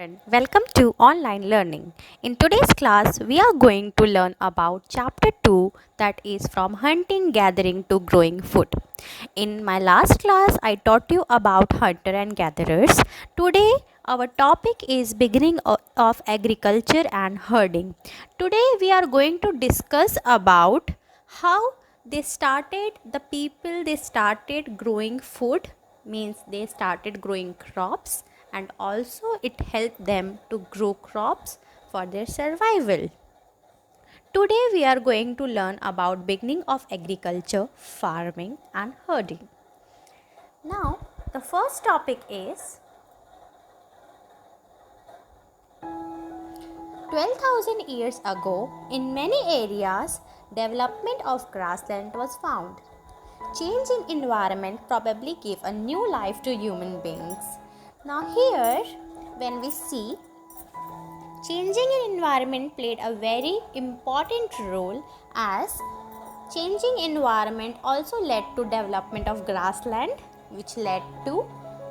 Welcome to online learning. In today's class, we are going to learn about chapter 2, that is from hunting, gathering to growing food. In my last class, I taught you about hunter and gatherers. Today, our topic is beginning of agriculture and herding. Today, we are going to discuss about how they started growing food, means they started growing crops, and also it helped them to grow crops for their survival. Today we are going to learn about beginning of agriculture, farming and herding. Now the first topic is 12,000 years ago in many areas development of grassland was found. Change in environment probably gave a new life to human beings. Now here when we see changing in environment played a very important role, as changing environment also led to development of grassland, which led to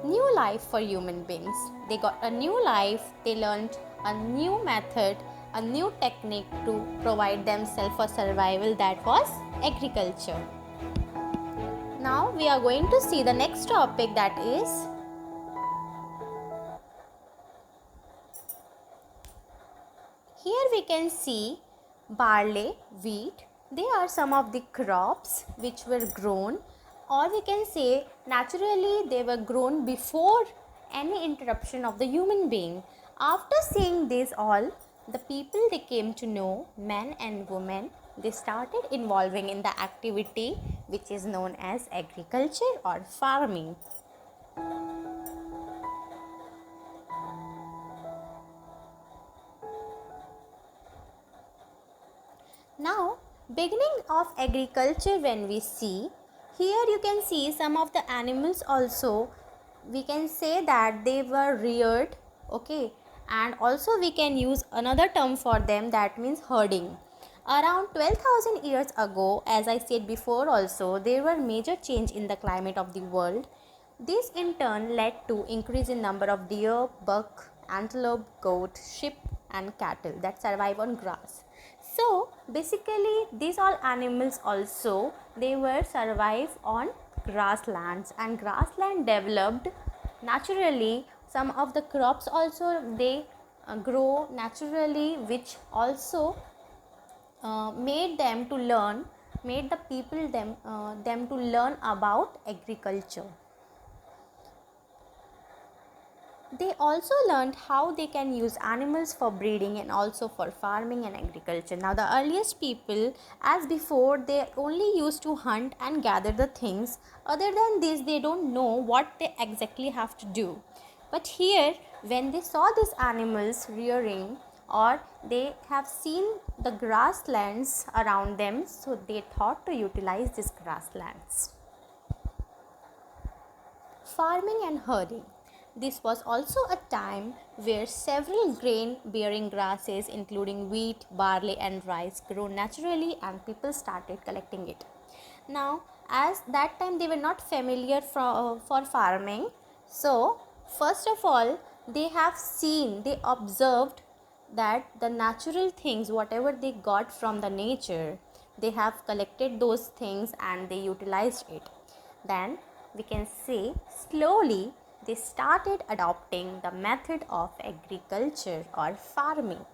new life for human beings. They got a new life, they learned a new method, a new technique to provide themselves for survival, that was agriculture. Now we are going to see the next topic, that is here we can see barley, wheat. They are some of the crops which were grown, or we can say naturally they were grown before any interruption of the human being. After seeing this all, the people they came to know, men and women, they started involving in the activity which is known as agriculture or farming. Now, beginning of agriculture, when we see, here you can see some of the animals also, we can say that they were reared, okay, and also we can use another term for them, that means herding. Around 12,000 years ago, as I said before also, there were major change in the climate of the world. This in turn led to increase in number of deer, buck, antelope, goat, sheep and cattle that survive on grass. So basically these all animals also, they were survive on grasslands, and grassland developed naturally. Some of the crops also they grow naturally, which also made the people them to learn about agriculture. They also learned how they can use animals for breeding and also for farming and agriculture. Now the earliest people, as before, they only used to hunt and gather the things. Other than this, they don't know what they exactly have to do. But here, when they saw these animals rearing, or they have seen the grasslands around them, so they thought to utilize these grasslands. Farming and herding. This was also a time where several grain bearing grasses, including wheat, barley, and rice, grew naturally and people started collecting it. Now, as that time they were not familiar for farming, so first of all, they observed that the natural things, whatever they got from the nature, they have collected those things and they utilized it. Then we can say slowly they started adopting the method of agriculture or farming.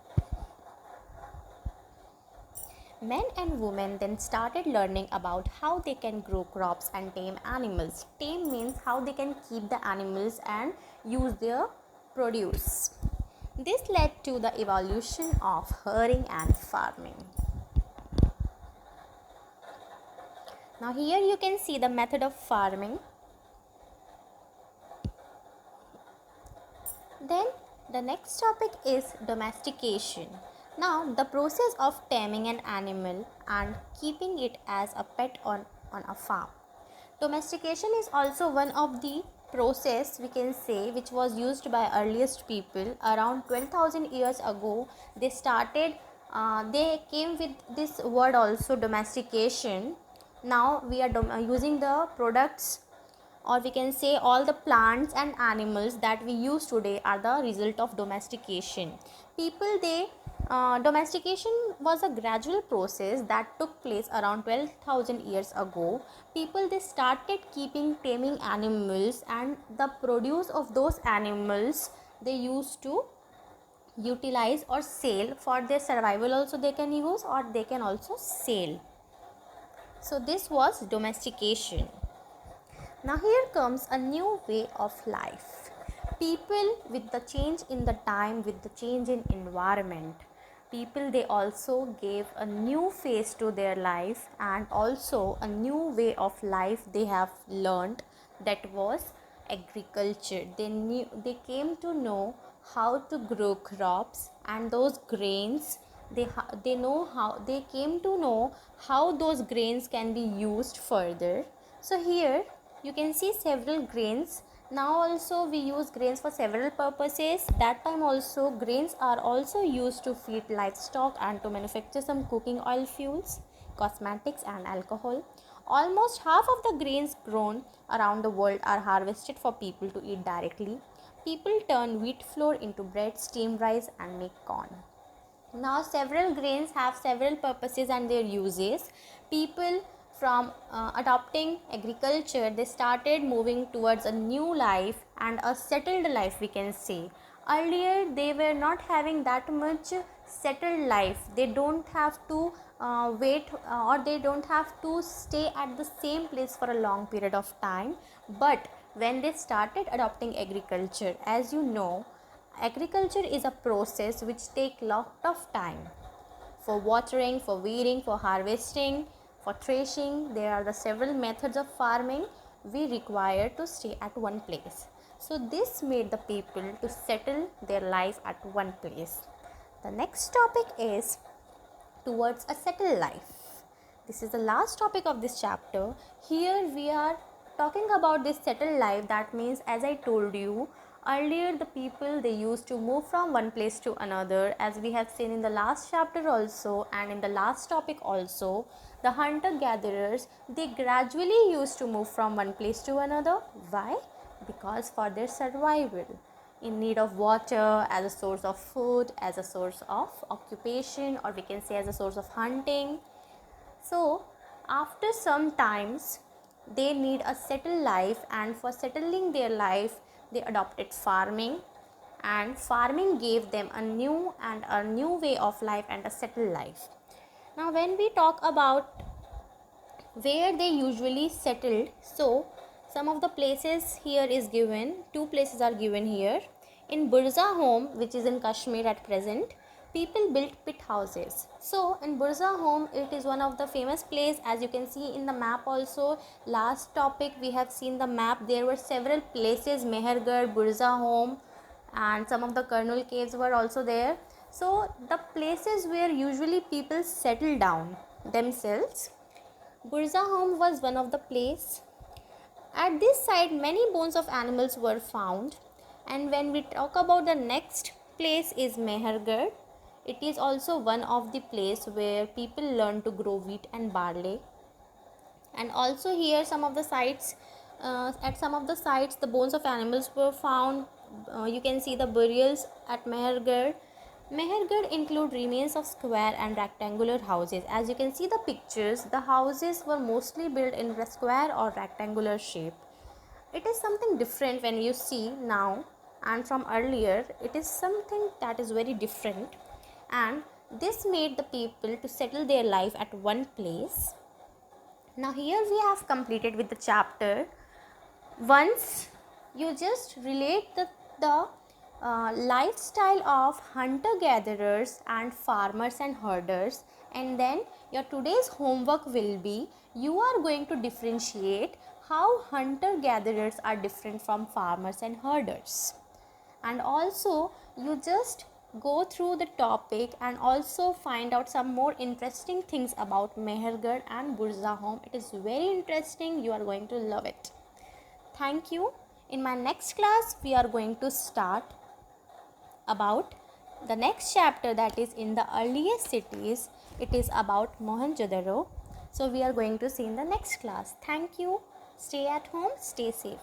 Men and women then started learning about how they can grow crops and tame animals. Tame means how they can keep the animals and use their produce. This led to the evolution of herding and farming. Now here you can see the method of farming. Then the next topic is domestication. Now the process of taming an animal and keeping it as a pet on a farm. Domestication is also one of the process, we can say, which was used by earliest people. Around 12,000 years ago they started, they came with this word also, domestication. Now we are using the products or we can say all the plants and animals that we use today are the result of domestication. People they Domestication was a gradual process that took place around 12,000 years ago. People they started keeping taming animals, and the produce of those animals they used to utilize or sell for their survival. Also they can use, or they can also sell. So this was domestication. Now here comes a new way of life. People, with the change in the time, with the change in environment, people they also gave a new face to their life, and also a new way of life they have learned, that was agriculture. They came to know how to grow crops, and those grains they came to know how those grains can be used further. So here you can see several grains. Now also we use grains for several purposes. That time also grains are also used to feed livestock and to manufacture some cooking oil fuels, cosmetics and alcohol. Almost half of the grains grown around the world are harvested for people to eat directly. People turn wheat flour into bread, steam rice and make corn. Now several grains have several purposes and their uses. People from adopting agriculture, they started moving towards a new life and a settled life, we can say. Earlier they were not having that much settled life. They don't have to wait or they don't have to stay at the same place for a long period of time. But when they started adopting agriculture, as you know, agriculture is a process which takes lot of time. For watering, for weeding, for harvesting, for threshing, there are the several methods of farming we require to stay at one place. So this made the people to settle their life at one place. The next topic is towards a settled life. This is the last topic of this chapter. Here we are talking about this settled life. That means, as I told you earlier, the people they used to move from one place to another, as we have seen in the last chapter also and in the last topic also. The hunter gatherers they gradually used to move from one place to another. Why? Because for their survival, in need of water, as a source of food, as a source of occupation, or we can say as a source of hunting. So after some times they need a settled life, and for settling their life they adopted farming, and farming gave them a new way of life and a settled life. Now when we talk about where they usually settled, so some of the places here is given. Two places are given here. In Burza home, which is in Kashmir at present, people built pit houses. So in Burza home, it is one of the famous place. As you can see in the map also, last topic we have seen the map. There were several places, Mehergarh, Burza home, and some of the Karnal caves were also there. So the places where usually people settle down themselves, Burza home was one of the place. At this site many bones of animals were found. And when we talk about the next place is Mehergarh, it is also one of the place where people learn to grow wheat and barley. And also here some of the sites, at some of the sites the bones of animals were found. You can see the burials at Mehergarh. Mehergarh include remains of square and rectangular houses. As you can see the pictures, the houses were mostly built in a square or rectangular shape. It is something different when you see now and from earlier. It is something that is very different, and this made the people to settle their life at one place. Now here we have completed with the chapter. Once you just relate the lifestyle of hunter-gatherers and farmers and herders, and then your today's homework will be, you are going to differentiate how hunter-gatherers are different from farmers and herders. And also you just go through the topic and also find out some more interesting things about Mehergarh and Burza home. It is very interesting. You are going to love it. Thank you. In my next class, we are going to start about the next chapter, that is in the earliest cities. It is about Mohenjo-daro. So we are going to see in the next class. Thank you. Stay at home, stay safe.